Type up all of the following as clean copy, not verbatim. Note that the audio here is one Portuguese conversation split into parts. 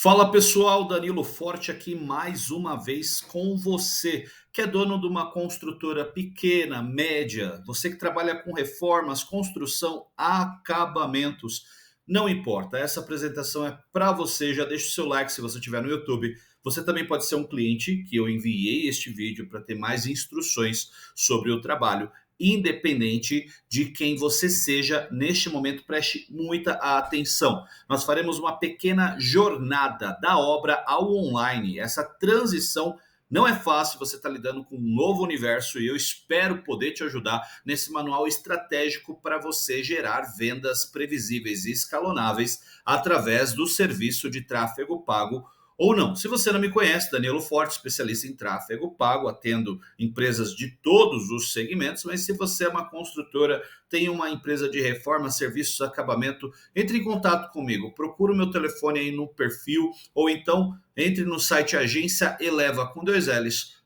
Fala pessoal, Danilo Forte aqui mais uma vez com você, que é dono de uma construtora pequena, média, você que trabalha com reformas, construção, acabamentos, não importa, essa apresentação é para você. Já deixa o seu like se você estiver no YouTube. Você também pode ser um cliente que eu enviei este vídeo para ter mais instruções sobre o trabalho. Independente de quem você seja, neste momento preste muita atenção. Nós faremos uma pequena jornada da obra ao online. Essa transição não é fácil, você está lidando com um novo universo e eu espero poder te ajudar nesse manual estratégico para você gerar vendas previsíveis e escalonáveis através do serviço de tráfego pago ou não. Se você não me conhece, Danilo Forte, especialista em tráfego pago, atendo empresas de todos os segmentos, mas se você é uma construtora, tem uma empresa de reforma, serviços, acabamento, entre em contato comigo. Procura o meu telefone aí no perfil ou então entre no site agência eleva com dois L's.com.br.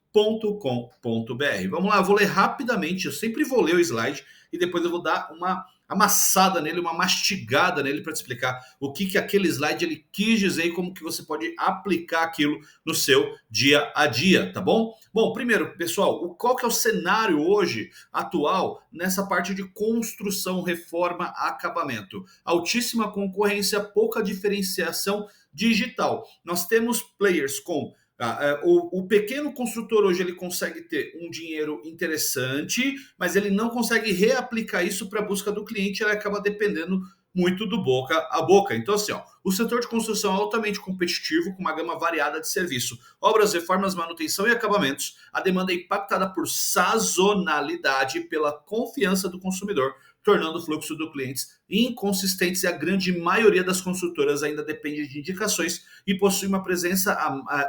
Vamos lá, eu vou ler rapidamente, eu sempre vou ler o slide e depois eu vou dar uma amassada nele, uma mastigada nele para te explicar o que aquele slide ele quis dizer e como que você pode aplicar aquilo no seu dia a dia, tá bom? Bom, primeiro, pessoal, qual que é o cenário hoje atual nessa parte de construção, reforma, acabamento? Altíssima concorrência, pouca diferenciação digital. Nós temos players com o pequeno construtor hoje ele consegue ter um dinheiro interessante, mas ele não consegue reaplicar isso para a busca do cliente, ele acaba dependendo muito do boca a boca. Então, assim, ó, o setor de construção é altamente competitivo, com uma gama variada de serviço, obras, reformas, manutenção e acabamentos. A demanda é impactada por sazonalidade e pela confiança do consumidor, tornando o fluxo do clientes inconsistentes, e a grande maioria das construtoras ainda depende de indicações e possui uma presença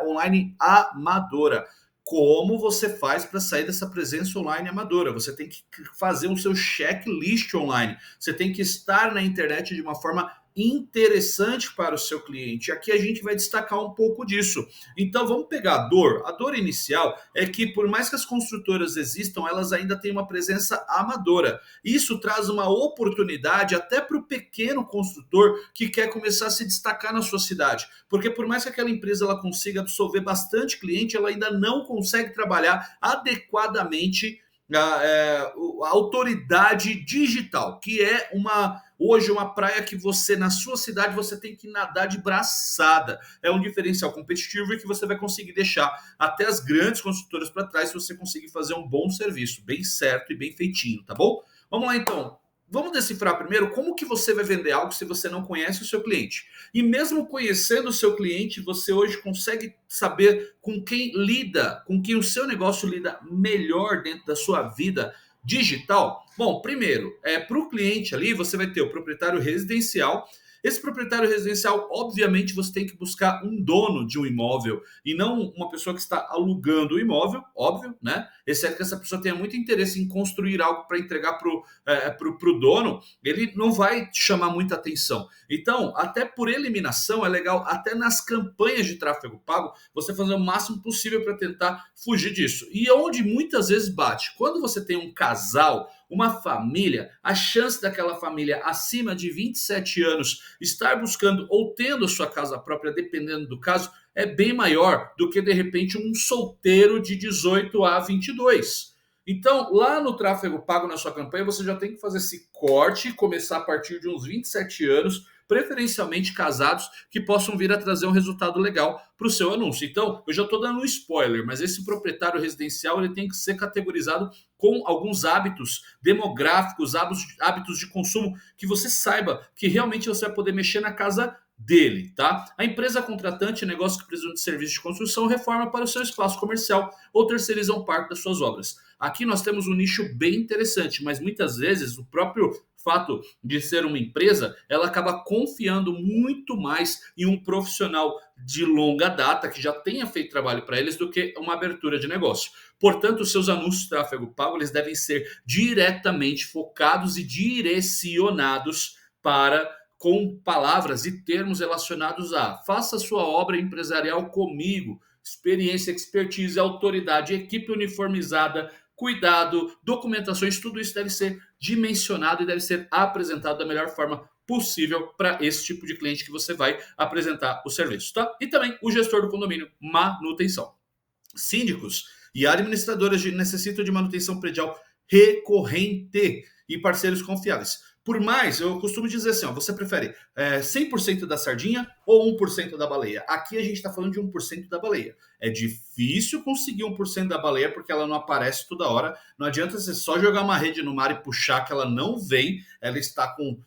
online amadora. Como você faz para sair dessa presença online amadora? Você tem que fazer o seu checklist online. Você tem que estar na internet de uma forma interessante para o seu cliente. Aqui a gente vai destacar um pouco disso. Então vamos pegar a dor. A dor inicial é que, por mais que as construtoras existam, elas ainda têm uma presença amadora. Isso traz uma oportunidade até para o pequeno construtor que quer começar a se destacar na sua cidade. Porque por mais que aquela empresa ela consiga absorver bastante cliente, ela ainda não consegue trabalhar adequadamente a autoridade digital, que é hoje uma praia que você, na sua cidade, você tem que nadar de braçada. É um diferencial competitivo e que você vai conseguir deixar até as grandes construtoras para trás se você conseguir fazer um bom serviço, bem certo e bem feitinho, tá bom? Vamos lá então. Vamos decifrar primeiro como que você vai vender algo se você não conhece o seu cliente. E mesmo conhecendo o seu cliente, você hoje consegue saber com quem lida, com quem o seu negócio lida melhor dentro da sua vida digital? Bom, primeiro, para o cliente ali, você vai ter o proprietário residencial. Esse proprietário residencial, obviamente, você tem que buscar um dono de um imóvel e não uma pessoa que está alugando o imóvel, óbvio, né? Exceto que essa pessoa tenha muito interesse em construir algo para entregar pro dono, ele não vai te chamar muita atenção. Então, até por eliminação, é legal, até nas campanhas de tráfego pago, você fazer o máximo possível para tentar fugir disso. E onde muitas vezes bate, quando você tem um casal, uma família, a chance daquela família acima de 27 anos estar buscando ou tendo a sua casa própria, dependendo do caso, é bem maior do que de repente um solteiro de 18 a 22. Então, lá no tráfego pago na sua campanha, você já tem que fazer esse corte, começar a partir de uns 27 anos, preferencialmente casados, que possam vir a trazer um resultado legal para o seu anúncio. Então, eu já estou dando um spoiler, mas esse proprietário residencial ele tem que ser categorizado com alguns hábitos demográficos, hábitos de consumo, que você saiba que realmente você vai poder mexer na casa dele, tá? A empresa contratante, negócio que precisa de serviço de construção, reforma para o seu espaço comercial ou terceirizam parte das suas obras. Aqui nós temos um nicho bem interessante, mas muitas vezes o próprio fato de ser uma empresa, ela acaba confiando muito mais em um profissional de longa data que já tenha feito trabalho para eles do que uma abertura de negócio. Portanto, os seus anúncios de tráfego pago eles devem ser diretamente focados e direcionados para com palavras e termos relacionados a faça sua obra empresarial comigo, experiência, expertise, autoridade, equipe uniformizada, cuidado, documentações, tudo isso deve ser dimensionado e deve ser apresentado da melhor forma possível para esse tipo de cliente que você vai apresentar o serviço, tá? E também o gestor do condomínio, manutenção. Síndicos e administradoras necessitam de manutenção predial recorrente e parceiros confiáveis. Por mais, eu costumo dizer assim, ó, você prefere 100% da sardinha ou 1% da baleia? Aqui a gente está falando de 1% da baleia. É difícil conseguir 1% da baleia porque ela não aparece toda hora. Não adianta você só jogar uma rede no mar e puxar que ela não vem. Ela está com,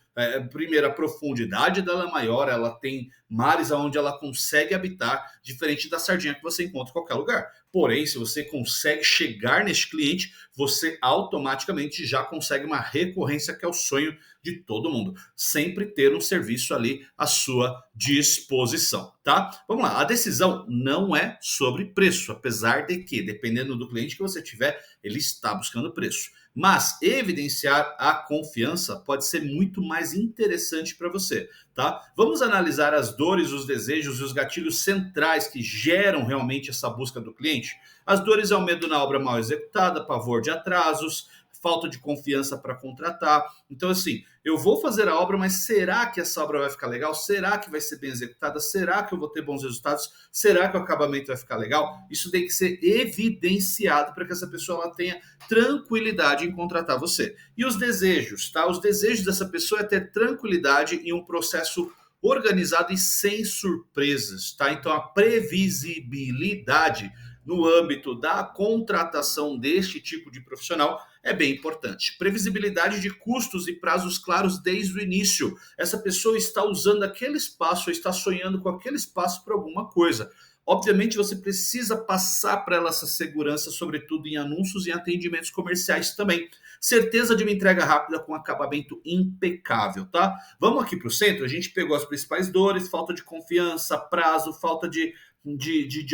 primeiro, a profundidade dela é maior, ela tem mares onde ela consegue habitar, diferente da sardinha que você encontra em qualquer lugar. Porém, se você consegue chegar neste cliente, você automaticamente já consegue uma recorrência que é o sonho de todo mundo. Sempre ter um serviço ali à sua disposição, tá? Vamos lá, a decisão não é sobre preço, apesar de que, dependendo do cliente que você tiver, ele está buscando preço. Mas evidenciar a confiança pode ser muito mais interessante para você, tá? Vamos analisar as dores, os desejos e os gatilhos centrais que geram realmente essa busca do cliente. As dores é o medo na obra mal executada, pavor de atrasos, falta de confiança para contratar. Então, assim, eu vou fazer a obra, mas será que essa obra vai ficar legal? Será que vai ser bem executada? Será que eu vou ter bons resultados? Será que o acabamento vai ficar legal? Isso tem que ser evidenciado para que essa pessoa ela tenha tranquilidade em contratar você. E os desejos, tá? Os desejos dessa pessoa é ter tranquilidade em um processo organizado e sem surpresas, tá? Então a previsibilidade no âmbito da contratação deste tipo de profissional é bem importante. Previsibilidade de custos e prazos claros desde o início. Essa pessoa está usando aquele espaço, está sonhando com aquele espaço para alguma coisa. Obviamente, você precisa passar para ela essa segurança, sobretudo em anúncios e atendimentos comerciais também. Certeza de uma entrega rápida com acabamento impecável, tá? Vamos aqui para o centro, a gente pegou as principais dores, falta de confiança, prazo, falta de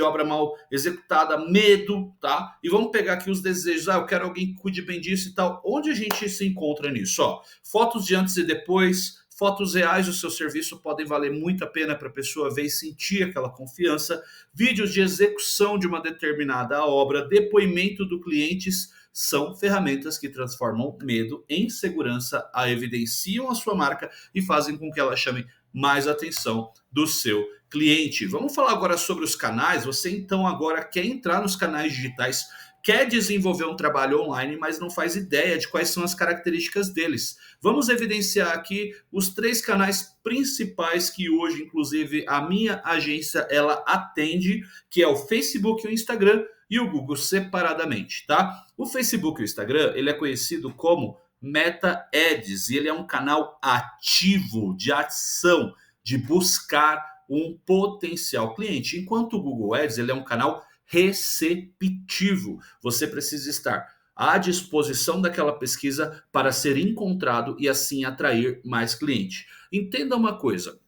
obra mal executada, medo, tá? E vamos pegar aqui os desejos. Eu quero alguém que cuide bem disso e tal. Onde a gente se encontra nisso? Ó, fotos de antes e depois, fotos reais do seu serviço podem valer muito a pena para a pessoa ver e sentir aquela confiança. Vídeos de execução de uma determinada obra, depoimento do clientes são ferramentas que transformam medo em segurança, a evidenciam a sua marca e fazem com que ela chame mais atenção do seu cliente. Vamos falar agora sobre os canais. Você então agora quer entrar nos canais digitais, quer desenvolver um trabalho online, mas não faz ideia de quais são as características deles. Vamos evidenciar aqui os 3 canais principais que hoje, inclusive, a minha agência ela atende, que é o Facebook e o Instagram e o Google separadamente, tá? O Facebook e o Instagram, ele é conhecido como Meta Ads e ele é um canal ativo de ação, de buscar um potencial cliente, enquanto o Google Ads ele é um canal receptivo. Você precisa estar à disposição daquela pesquisa para ser encontrado e assim atrair mais cliente. Entenda uma coisa,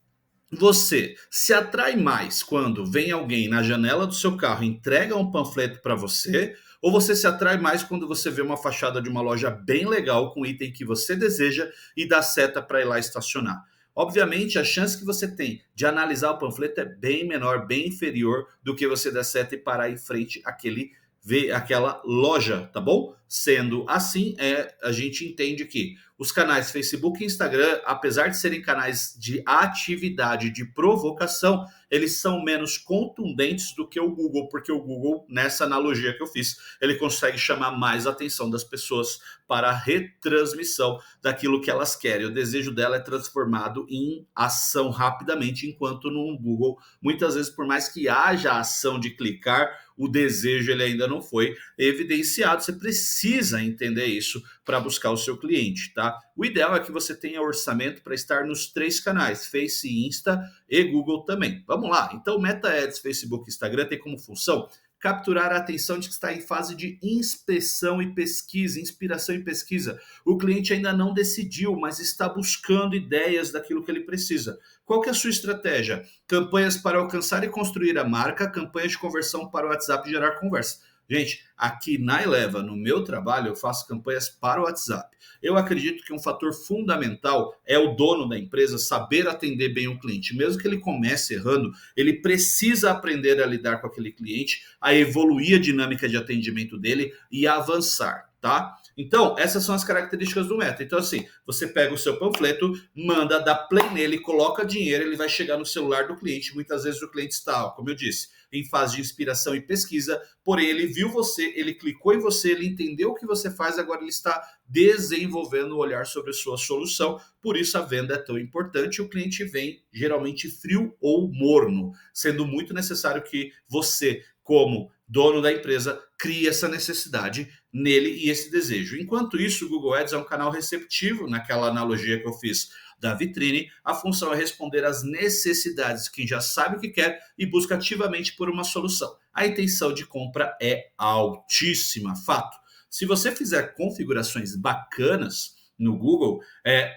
você se atrai mais quando vem alguém na janela do seu carro e entrega um panfleto para você, ou você se atrai mais quando você vê uma fachada de uma loja bem legal com o item que você deseja e dá seta para ir lá estacionar? Obviamente, a chance que você tem de analisar o panfleto é bem menor, bem inferior do que você dar seta e parar em frente àquele ver aquela loja, tá bom? Sendo assim, a gente entende que os canais Facebook e Instagram, apesar de serem canais de atividade, de provocação, eles são menos contundentes do que o Google, porque o Google, nessa analogia que eu fiz, ele consegue chamar mais a atenção das pessoas para a retransmissão daquilo que elas querem. O desejo dela é transformado em ação rapidamente, enquanto no Google, muitas vezes, por mais que haja a ação de clicar, o desejo ele ainda não foi evidenciado. Você precisa entender isso para buscar o seu cliente, tá? O ideal é que você tenha orçamento para estar nos 3 canais, Face, Insta e Google também. Vamos lá. Então, Meta Ads, Facebook e Instagram tem como função capturar a atenção de que está em fase de inspeção e pesquisa, inspiração e pesquisa. O cliente ainda não decidiu, mas está buscando ideias daquilo que ele precisa. Qual que é a sua estratégia? Campanhas para alcançar e construir a marca, campanhas de conversão para o WhatsApp e gerar conversa. Gente, aqui na Eleva, no meu trabalho, eu faço campanhas para o WhatsApp. Eu acredito que um fator fundamental é o dono da empresa saber atender bem o cliente. Mesmo que ele comece errando, ele precisa aprender a lidar com aquele cliente, a evoluir a dinâmica de atendimento dele e a avançar. tá? Então, essas são as características do meta. Então, assim, você pega o seu panfleto, manda, dá play nele, coloca dinheiro, ele vai chegar no celular do cliente. Muitas vezes o cliente está, como eu disse, em fase de inspiração e pesquisa, porém ele viu você, ele clicou em você, ele entendeu o que você faz, agora ele está desenvolvendo o olhar sobre a sua solução. Por isso a venda é tão importante. O cliente vem geralmente frio ou morno, sendo muito necessário que você, como dono da empresa, crie essa necessidade nele e esse desejo. Enquanto isso, o Google Ads é um canal receptivo, naquela analogia que eu fiz da vitrine. A função é responder às necessidades de quem já sabe o que quer e busca ativamente por uma solução. A intenção de compra é altíssima, fato. Se você fizer configurações bacanas no Google,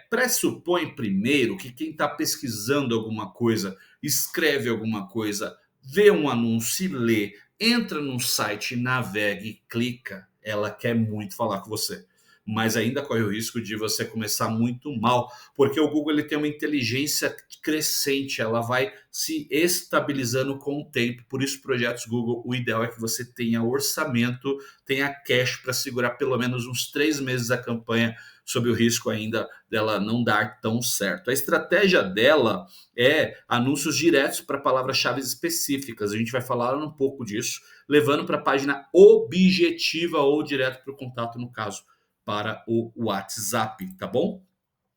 pressupõe primeiro que quem está pesquisando alguma coisa, escreve alguma coisa, vê um anúncio e lê, entra num site, navega e clica, ela quer muito falar com você. Mas ainda corre o risco de você começar muito mal, porque o Google ele tem uma inteligência crescente, ela vai se estabilizando com o tempo. Por isso, projetos Google, o ideal é que você tenha orçamento, tenha cash para segurar pelo menos uns 3 meses da campanha, sob o risco ainda dela não dar tão certo. A estratégia dela é anúncios diretos para palavras-chave específicas. A gente vai falar um pouco disso, levando para a página objetiva ou direto para o contato, no caso, para o WhatsApp, tá bom?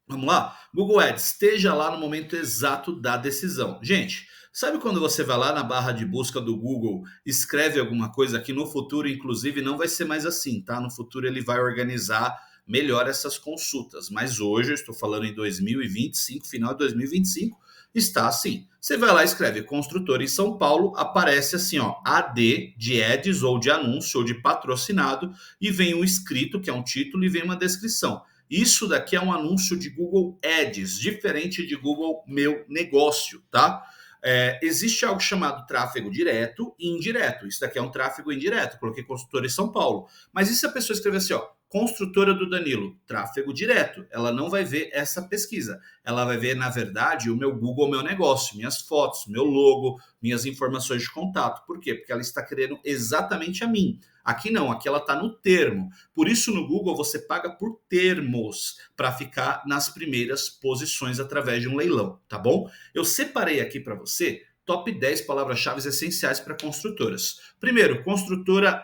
Vamos lá? Google Ads, esteja lá no momento exato da decisão. Gente, sabe quando você vai lá na barra de busca do Google, escreve alguma coisa que no futuro, inclusive, não vai ser mais assim, tá? No futuro ele vai organizar melhor essas consultas. Mas hoje, eu estou falando em 2025, final de 2025, está assim. Você vai lá e escreve construtora em São Paulo, aparece assim, ó, AD de ads ou de anúncio ou de patrocinado, e vem um escrito, que é um título, e vem uma descrição. Isso daqui é um anúncio de Google Ads, diferente de Google Meu Negócio, tá? Existe algo chamado tráfego direto e indireto. Isso daqui é um tráfego indireto. Coloquei construtora em São Paulo. Mas e se a pessoa escrever assim, ó, construtora do Danilo, tráfego direto? Ela não vai ver essa pesquisa. Ela vai ver, na verdade, o meu Google Meu Negócio, minhas fotos, meu logo, minhas informações de contato. Por quê? Porque ela está querendo exatamente a mim. Aqui não, aqui ela está no termo. Por isso, no Google, você paga por termos para ficar nas primeiras posições através de um leilão, tá bom? Eu separei aqui para você top 10 palavras-chave essenciais para construtoras. Primeiro, construtora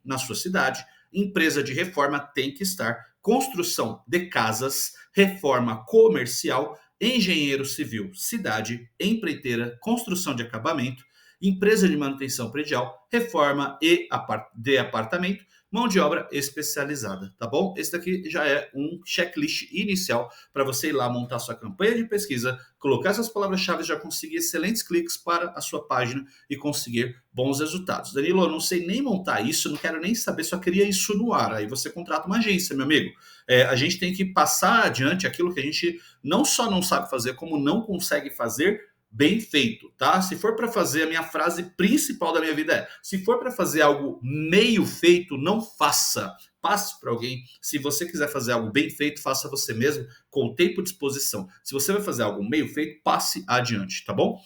na sua cidade, empresa de reforma tem que estar, construção de casas, reforma comercial, engenheiro civil, cidade, empreiteira, construção de acabamento, empresa de manutenção predial, reforma de apartamento, mão de obra especializada, tá bom? Esse daqui já é um checklist inicial para você ir lá montar sua campanha de pesquisa, colocar essas palavras-chave, já conseguir excelentes cliques para a sua página e conseguir bons resultados. Danilo, eu não sei nem montar isso, não quero nem saber, só queria isso no ar. Aí você contrata uma agência, meu amigo. A gente tem que passar adiante aquilo que a gente não só não sabe fazer, como não consegue fazer bem feito, tá? Se for para fazer, a minha frase principal da minha vida é: se for para fazer algo meio feito, não faça. Passe para alguém. Se você quiser fazer algo bem feito, faça você mesmo, com tempo de disposição. Se você vai fazer algo meio feito, passe adiante, tá bom?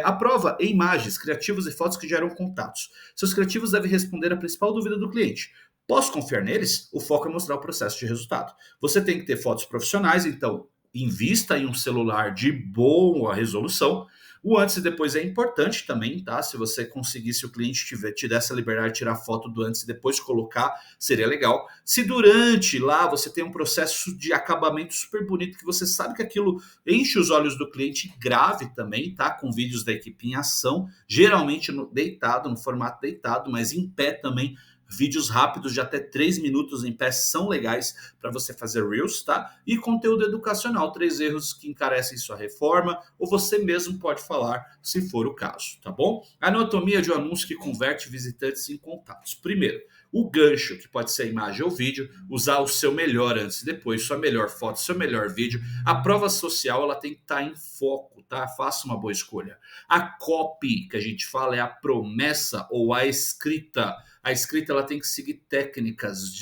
Aprova em imagens, criativos e fotos que geram contatos. Seus criativos devem responder à principal dúvida do cliente. Posso confiar neles? O foco é mostrar o processo de resultado. Você tem que ter fotos profissionais, então invista em um celular de boa resolução. O antes e depois é importante também, tá? Se você conseguir, se o cliente te der essa liberdade de tirar foto do antes e depois colocar, seria legal. Se durante lá você tem um processo de acabamento super bonito, que você sabe que aquilo enche os olhos do cliente, grave também, tá? Com vídeos da equipe em ação, geralmente deitado, no formato deitado, mas em pé também. Vídeos rápidos de até 3 minutos em pé são legais para você fazer Reels, tá? E conteúdo educacional, 3 erros que encarecem sua reforma, ou você mesmo pode falar, se for o caso, tá bom? Anatomia de um anúncio que converte visitantes em contatos. Primeiro, o gancho, que pode ser imagem ou vídeo, usar o seu melhor antes e depois, sua melhor foto, seu melhor vídeo. A prova social, ela tem que estar em foco, tá? Faça uma boa escolha. A copy, que a gente fala, é a promessa ou a escrita. A escrita ela tem que seguir técnicas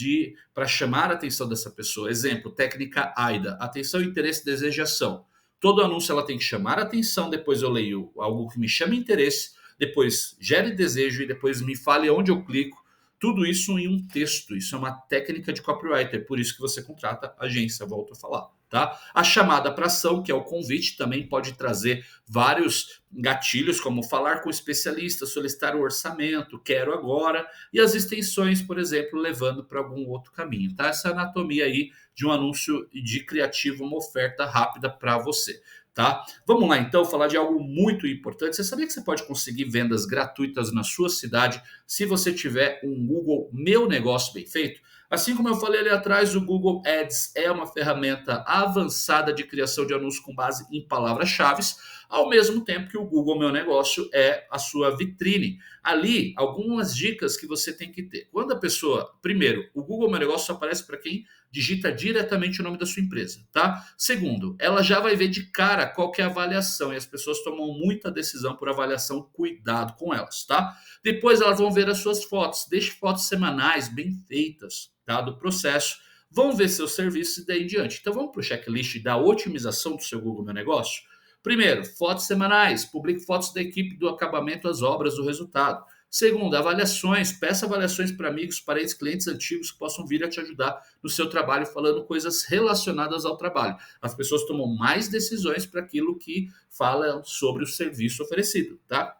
para chamar a atenção dessa pessoa. Exemplo, técnica AIDA, atenção, interesse, desejo e ação. Todo anúncio ela tem que chamar a atenção, depois eu leio algo que me chame interesse, depois gere desejo e depois me fale onde eu clico. Tudo isso em um texto. Isso é uma técnica de copywriter, por isso que você contrata agência, volto a falar. Tá? A chamada para ação, que é o convite, também pode trazer vários gatilhos, como falar com o especialista, solicitar o orçamento, quero agora, e as extensões, por exemplo, levando para algum outro caminho. Tá? Essa anatomia aí de um anúncio de criativo, uma oferta rápida para você. Tá? Vamos lá então falar de algo muito importante. Você sabia que você pode conseguir vendas gratuitas na sua cidade se você tiver um Google Meu Negócio bem feito? Assim como eu falei ali atrás, o Google Ads é uma ferramenta avançada de criação de anúncios com base em palavras-chave, ao mesmo tempo que o Google Meu Negócio é a sua vitrine. Ali, algumas dicas que você tem que ter. Quando a pessoa, primeiro, o Google Meu Negócio só aparece para quem digita diretamente o nome da sua empresa, tá? Segundo, ela já vai ver de cara qual que é a avaliação e as pessoas tomam muita decisão por avaliação, cuidado com elas, tá? Depois elas vão ver as suas fotos, deixe fotos semanais bem feitas, tá? Do processo, vão ver seus serviços e daí em diante. Então vamos para o checklist da otimização do seu Google Meu Negócio. Primeiro, fotos semanais, publique fotos da equipe do acabamento das obras, do resultado. Segundo, avaliações, peça avaliações para amigos, parentes, clientes antigos que possam vir a te ajudar no seu trabalho, falando coisas relacionadas ao trabalho. As pessoas tomam mais decisões para aquilo que fala sobre o serviço oferecido, tá?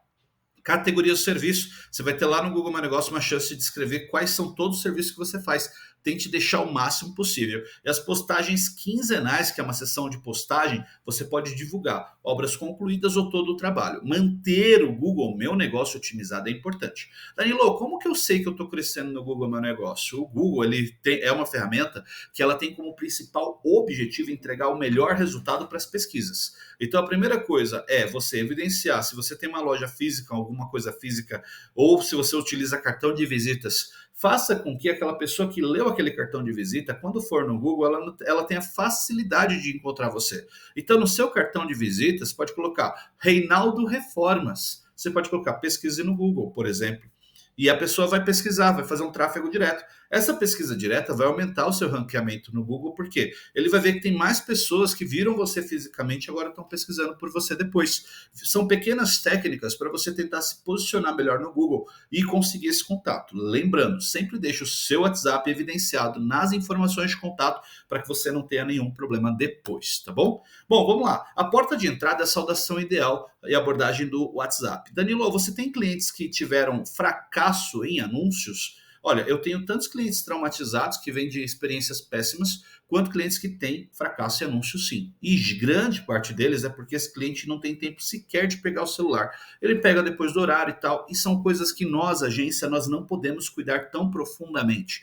Categoria do serviço, você vai ter lá no Google My Negócio uma chance de escrever quais são todos os serviços que você faz. Tente deixar o máximo possível. E as postagens quinzenais, que é uma sessão de postagem, você pode divulgar obras concluídas ou todo o trabalho. Manter o Google Meu Negócio otimizado é importante. Danilo, como que eu sei que eu estou crescendo no Google Meu Negócio? O Google é uma ferramenta que ela tem como principal objetivo entregar o melhor resultado para as pesquisas. Então a primeira coisa é você evidenciar se você tem uma loja física, alguma coisa física, ou se você utiliza cartão de visitas, faça com que aquela pessoa que leu aquele cartão de visita, quando for no Google, ela tenha facilidade de encontrar você. Então no seu cartão de visitas, pode colocar Reinaldo Reformas. Você pode colocar pesquise no Google, por exemplo. E a pessoa vai pesquisar, vai fazer um tráfego direto. Essa pesquisa direta vai aumentar o seu ranqueamento no Google, porque ele vai ver que tem mais pessoas que viram você fisicamente e agora estão pesquisando por você depois. São pequenas técnicas para você tentar se posicionar melhor no Google e conseguir esse contato. Lembrando, sempre deixe o seu WhatsApp evidenciado nas informações de contato para que você não tenha nenhum problema depois, tá bom? Bom, vamos lá. A porta de entrada é a saudação ideal e abordagem do WhatsApp. Danilo, você tem clientes que tiveram fracasso em anúncios? Olha, eu tenho tantos clientes traumatizados que vêm de experiências péssimas, quanto clientes que têm fracasso em anúncio sim. E grande parte deles é porque esse cliente não tem tempo sequer de pegar o celular. Ele pega depois do horário e tal, e são coisas que nós, agência, nós não podemos cuidar tão profundamente.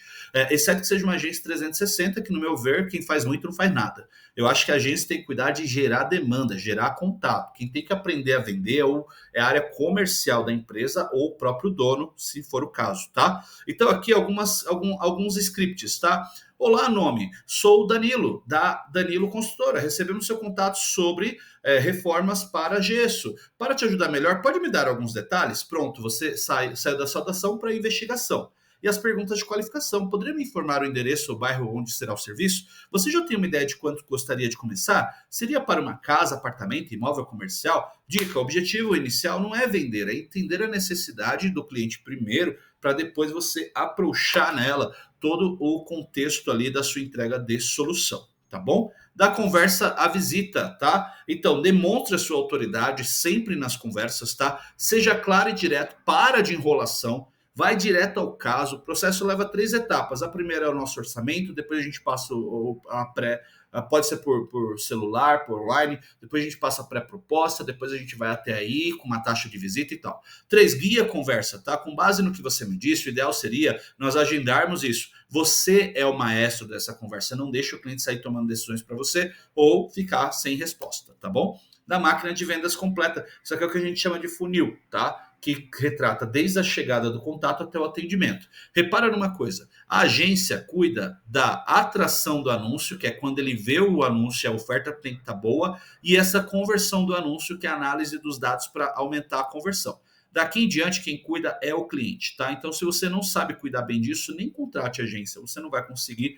Exceto que seja uma agência 360, que no meu ver, quem faz muito não faz nada. Eu acho que a agência tem que cuidar de gerar demanda, gerar contato. Quem tem que aprender a vender é a área comercial da empresa ou o próprio dono, se for o caso, tá? Então aqui alguns scripts, tá? Olá, nome. Sou o Danilo, da Danilo Consultora. Recebemos seu contato sobre reformas para gesso. Para te ajudar melhor, pode me dar alguns detalhes? Pronto, você saiu da saudação para a investigação. E as perguntas de qualificação. Poderia me informar o endereço ou bairro onde será o serviço? Você já tem uma ideia de quanto gostaria de começar? Seria para uma casa, apartamento, imóvel comercial? Dica: o objetivo inicial não é vender, é entender a necessidade do cliente primeiro, para depois você aprouxar nela todo o contexto ali da sua entrega de solução, tá bom? Da conversa à visita, tá? Então, demonstre a sua autoridade sempre nas conversas, tá? Seja claro e direto, para de enrolação, vai direto ao caso. O processo leva 3 etapas. A primeira é o nosso orçamento, depois a gente passa a pré, pode ser por celular, por online, depois a gente passa a pré-proposta, depois a gente vai até aí com uma taxa de visita e tal. 3, guia a conversa, tá? Com base no que você me disse, o ideal seria nós agendarmos isso. Você é o maestro dessa conversa, não deixa o cliente sair tomando decisões para você ou ficar sem resposta, tá bom? Da máquina de vendas completa. Isso aqui é o que a gente chama de funil, tá? Que retrata desde a chegada do contato até o atendimento. Repara numa coisa, a agência cuida da atração do anúncio, que é quando ele vê o anúncio, a oferta tem que estar boa, e essa conversão do anúncio, que é a análise dos dados para aumentar a conversão. Daqui em diante, quem cuida é o cliente, tá? Então, se você não sabe cuidar bem disso, nem contrate a agência, você não vai conseguir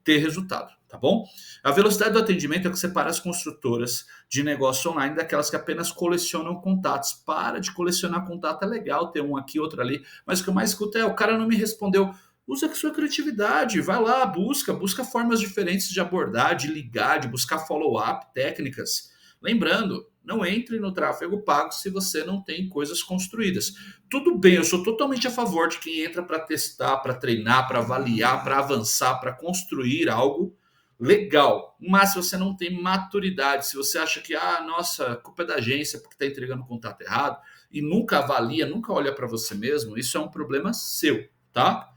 ter resultado, tá bom? A velocidade do atendimento é o que separa as construtoras de negócio online daquelas que apenas colecionam contatos. Para de colecionar contato, é legal ter um aqui, outro ali, mas o que eu mais escuto é: o cara não me respondeu. Usa a sua criatividade, vai lá, busca formas diferentes de abordar, de ligar, de buscar follow-up, técnicas. Lembrando, não entre no tráfego pago se você não tem coisas construídas. Tudo bem, eu sou totalmente a favor de quem entra para testar, para treinar, para avaliar, para avançar, para construir algo legal. Mas se você não tem maturidade, se você acha que, nossa, a culpa é da agência porque está entregando o contato errado e nunca avalia, nunca olha para você mesmo, isso é um problema seu, tá?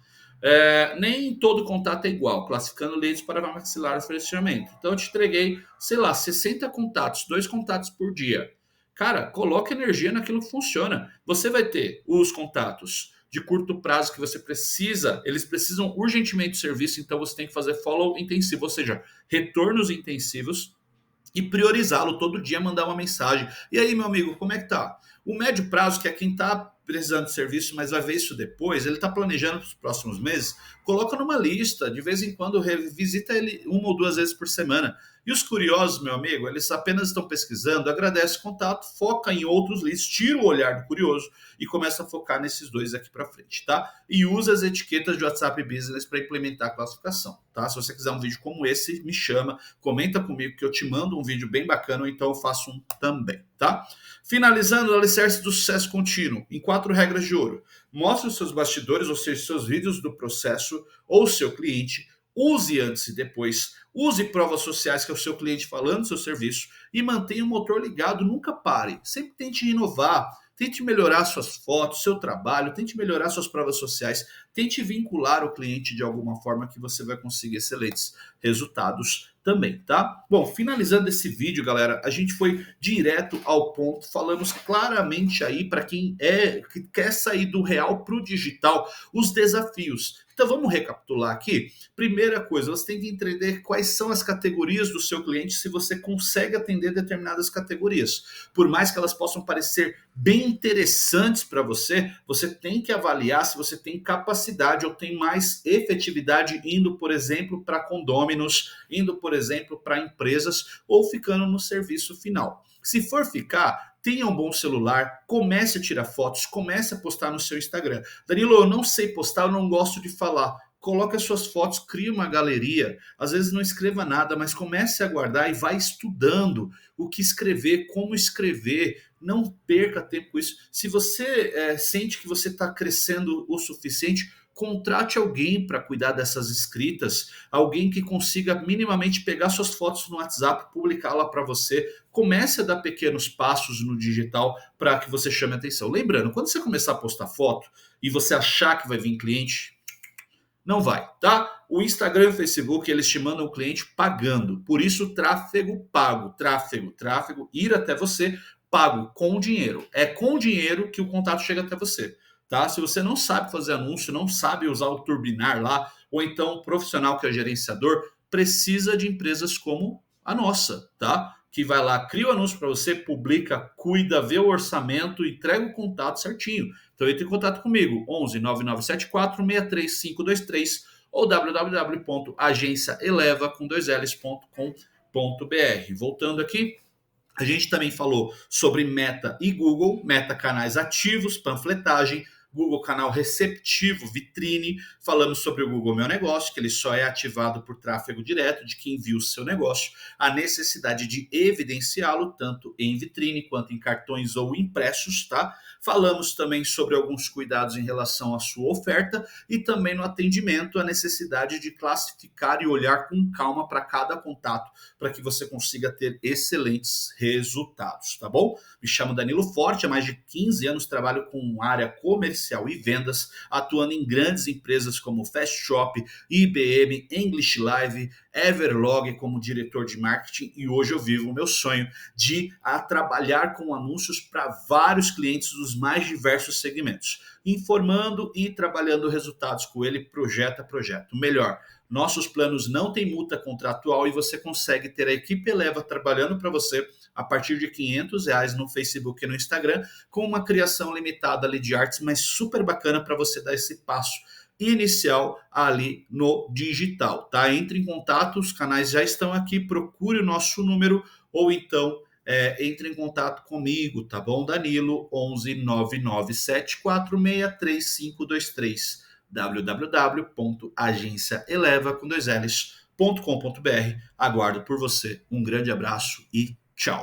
Nem todo contato é igual, classificando leads para maxilar o fechamento. Então eu te entreguei, sei lá, 60 contatos, 2 contatos por dia. Cara, coloca energia naquilo que funciona. Você vai ter os contatos de curto prazo que você precisa, eles precisam urgentemente do serviço, então você tem que fazer follow intensivo, ou seja, retornos intensivos e priorizá-lo todo dia, mandar uma mensagem. E aí, meu amigo, como é que tá? O médio prazo, que é quem está precisando de serviço, mas vai ver isso depois, ele está planejando para os próximos meses, coloca numa lista, de vez em quando revisita ele 1 ou 2 vezes por semana. E os curiosos, meu amigo, eles apenas estão pesquisando, agradece o contato, foca em outros leads, tira o olhar do curioso e começa a focar nesses 2 aqui para frente, tá? E usa as etiquetas de WhatsApp Business para implementar a classificação, tá? Se você quiser um vídeo como esse, me chama, comenta comigo que eu te mando um vídeo bem bacana, ou então eu faço um também, tá? Finalizando, o alicerce do sucesso contínuo, em 4 regras de ouro. Mostre os seus bastidores, ou seja, seus vídeos do processo ou seu cliente. Use antes e depois. Use provas sociais, que é o seu cliente falando do seu serviço. E mantenha o motor ligado, nunca pare. Sempre tente inovar. Tente melhorar suas fotos, seu trabalho, tente melhorar suas provas sociais, tente vincular o cliente de alguma forma que você vai conseguir excelentes resultados também, tá? Bom, finalizando esse vídeo, galera, a gente foi direto ao ponto, falamos claramente aí para quem que quer sair do real para o digital, os desafios. Então vamos recapitular aqui. Primeira coisa, você tem que entender quais são as categorias do seu cliente, se você consegue atender determinadas categorias. Por mais que elas possam parecer bem interessantes para você, você tem que avaliar se você tem capacidade ou tem mais efetividade indo, por exemplo, para condôminos, indo, por exemplo, para empresas ou ficando no serviço final. Se for ficar, tenha um bom celular, comece a tirar fotos, comece a postar no seu Instagram. Danilo, eu não sei postar, eu não gosto de falar. Coloque as suas fotos, crie uma galeria. Às vezes não escreva nada, mas comece a guardar e vai estudando o que escrever, como escrever. Não perca tempo com isso. Se você sente que você está crescendo o suficiente, contrate alguém para cuidar dessas escritas, alguém que consiga minimamente pegar suas fotos no WhatsApp, publicá-la para você. Comece a dar pequenos passos no digital para que você chame a atenção. Lembrando, quando você começar a postar foto e você achar que vai vir cliente, não vai, tá? O Instagram e o Facebook, eles te mandam o cliente pagando. Por isso, tráfego pago. Tráfego, ir até você, pago com dinheiro. É com dinheiro que o contato chega até você, tá? Se você não sabe fazer anúncio, não sabe usar o Turbinar lá, ou então o profissional que é gerenciador, precisa de empresas como a nossa, tá? Que vai lá, cria o anúncio para você, publica, cuida, vê o orçamento, entrega o contato certinho. Então entre em contato comigo, 11 9974 63523 ou www.agenciaeleva.com.br. Voltando aqui, a gente também falou sobre Meta e Google, Meta canais ativos, panfletagem, Google canal receptivo, vitrine. Falamos sobre o Google Meu Negócio, que ele só é ativado por tráfego direto de quem viu o seu negócio, a necessidade de evidenciá-lo tanto em vitrine quanto em cartões ou impressos, tá? Falamos também sobre alguns cuidados em relação à sua oferta e também no atendimento a necessidade de classificar e olhar com calma para cada contato, para que você consiga ter excelentes resultados, tá bom? Me chamo Danilo Forte, há mais de 15 anos trabalho com área comercial e vendas, atuando em grandes empresas como Fast Shop, IBM, English Live, Everlog como diretor de marketing, e hoje eu vivo o meu sonho de trabalhar com anúncios para vários clientes dos mais diversos segmentos, informando e trabalhando resultados com ele projeto a projeto. Melhor, nossos planos não têm multa contratual e você consegue ter a equipe Eleva trabalhando para você a partir de R$ 500 no Facebook e no Instagram, com uma criação limitada ali de artes, mas super bacana para você dar esse passo inicial ali no digital, tá? Entre em contato, os canais já estão aqui, procure o nosso número ou então entre em contato comigo, tá bom? Danilo 11 997463523 www.agenciaeleva.com.br. Aguardo por você. Um grande abraço e tchau.